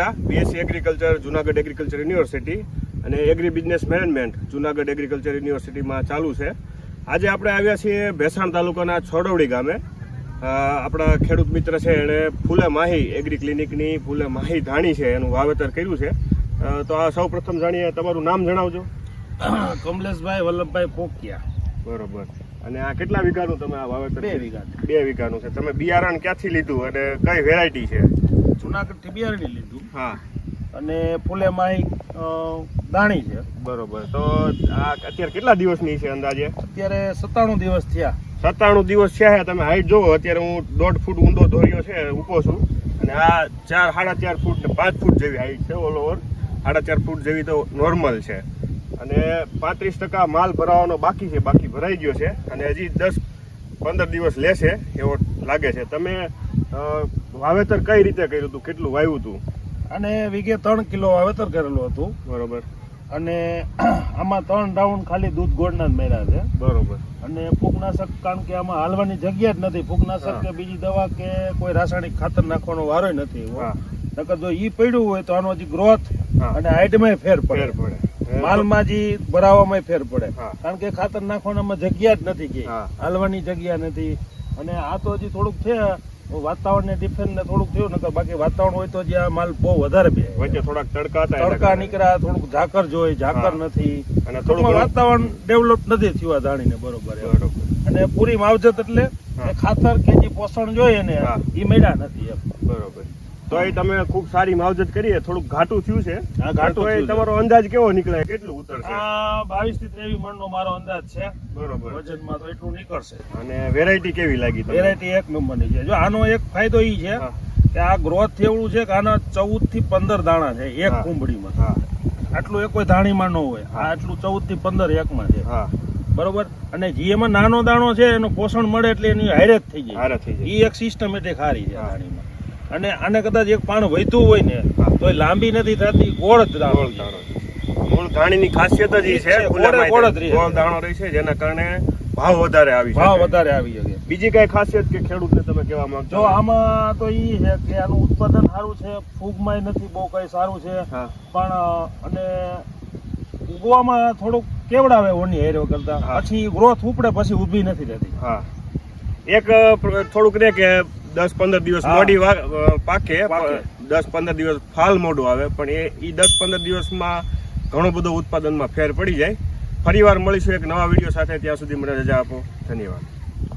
કોકિયા, BSc agriculture Junagadh agriculture university અને agri business management Junagadh agriculture યુનિવર્સિટીમાં ચાલુ છે. આજે આપણે આવ્યા છીએ ભેસાણ તાલુકાના છોડવડી ગામે. આપણા ખેડૂત મિત્ર છે, એણે ફૂલે માહી એગ્રી ક્લિનિકની ફૂલે માહી ધાણી છે એનું વાવેતર કર્યું છે. તો આ સૌ પ્રથમ જાણીએ, તમારું નામ જણાવજો. કમલેશભાઈ વલ્લભભાઈ કોકિયા. બરોબર. અને આ કેટલા વીઘાનું તમે આ વાવેતર? 2 વીઘા. 2 વીઘાનું છે. તમે બિયારણ ક્યાંથી લીધું અને કઈ વેરાયટી છે? જુનાગઢ થી બિયારણી લીધું. હા. અને ફૂલે માહી દાણી છે. બરોબર. તો આ અત્યારે કેટલા દિવસની છે અંદાજે? અત્યારે 97 દિવસ થયા. 97 દિવસ છે. તમે હાઈટ જોવો, અત્યારે હું 1.5 ફૂટ ઊંડો દોર્યો છે, ઊભો છું. અને આ 4.5 ફૂટ ને 5 ફૂટ જેવી હાઈટ છે. ઓલ ઓવર 4.5 ફૂટ જેવી તો નોર્મલ છે. અને 35% માલ ભરાવાનો બાકી છે, બાકી ભરાઈ ગયો છે. અને હજી 10-15 દિવસ લેશે એવો લાગે છે. તમે વાવેતર કઈ રીતે કર્યું હતું? કેટલું વાવ્યું હતું? અને વીઘે 3 કિલો વાવેતર કરેલું હતું. બરોબર. અને આમાં 3 રાઉન્ડ ખાલી દૂધ ગોળના જ મેળ્યા છે. બરોબર. અને ફૂગનાશક, કારણ કે આમાં હાલવાની જગ્યા જ નથી. ફૂગનાશક કે બીજી દવા કે કોઈ રાસાયણિક ખાતર નાખવાનો વારો નથી. નકર જો ઈ પડ્યું હોય તો આનો હજી ગ્રોથ અને હાઈટમાં ફેર પડે, માલમાં જે ભરાવામાં ફેર પડે. કારણ કે ખાતર નાખવામાં જગ્યા જ નથી, કે હાલવાની જગ્યા નથી. અને આ તો હજી થોડુંક છે, વાતાવરણ ને ડિફેન્સ ને થોડુંક થયું. નકર બાકી વાતાવરણ હોય તો જે આ માલ બહુ વધારે બે વચ્ચે થોડાક તડકા નીકળ્યા, થોડુંક ઝાકર જોઈ, ઝાકર નથી. અને થોડુંક વાતાવરણ ડેવલપ નથી થયું આ ધાણીને. બરોબર. અને પૂરી માવજત એટલે ખાતર કે જે પોષણ જોઈએ ને એ મળ્યા નથી એમ. બરોબર. તો એ તમે ખૂબ સારી માવજત કરી. થોડુંક ઘાટું થયું છે. આ ઘાટું તમારો અંદાજ કેવો નીકળે? કેટલું ઉતરશે? આ 22 થી 23 મણનો મારો અંદાજ છે. બરોબર. વજનમાં તો એટલું નીકળશે. અને વેરાયટી કેવી લાગી? વેરાયટી એક નંબરની છે. જો આનો એક ફાયદો ઈ છે કે આ ગ્રોથ એવડું છે કે આના 14 થી 15 દાણા છે એક કુંબડીમાં. આટલું એક કોઈ ધાણીમાં ન હોય. આ આટલું 14 થી 15 એકમાં છે. બરોબર. અને જે એમાં નાનો દાણો છે એનું પોષણ મળે એટલે એની હારે જ થઈ જાય. એ એક સિસ્ટમેટિક હારી છે ધાણીમાં. અને આને કદાચ એક પાણ વધ્યું હોય ને તો લાંબી નથી થતી, ગોળ જ દાણો. મૂળ ધાણીની ખાસિયત જ એ છે, ગોળ દાણો રહે છે, જેના કારણે ભાવ વધારે આવી શકે. બીજી કઈ ખાસિયત કે ખેડૂતને તમે કહેવા માંગો? જો આમાં તો ઈ છે કે આનું ઉત્પાદન સારું છે, ફૂગમાં નથી બહુ કઈ સારું છે, પણ અને ઉગવામાં થોડુંક કેવડાવે ઓની હેરો કરતા. પછી ગ્રોથ ઉપડે પછી ઊભી નથી રહેતી. એક થોડુંક રે કે 10-15 દિવસ મોડી પાકે, 10-15 દિવસ ફાલ મોડું આવે, પણ એ 10-15 દિવસમાં ઘણો બધો ઉત્પાદનમાં ફેર પડી જાય. ફરીવાર મળીશું એક નવા વિડીયો સાથે. ત્યાં સુધી મને રજા આપો. ધન્યવાદ.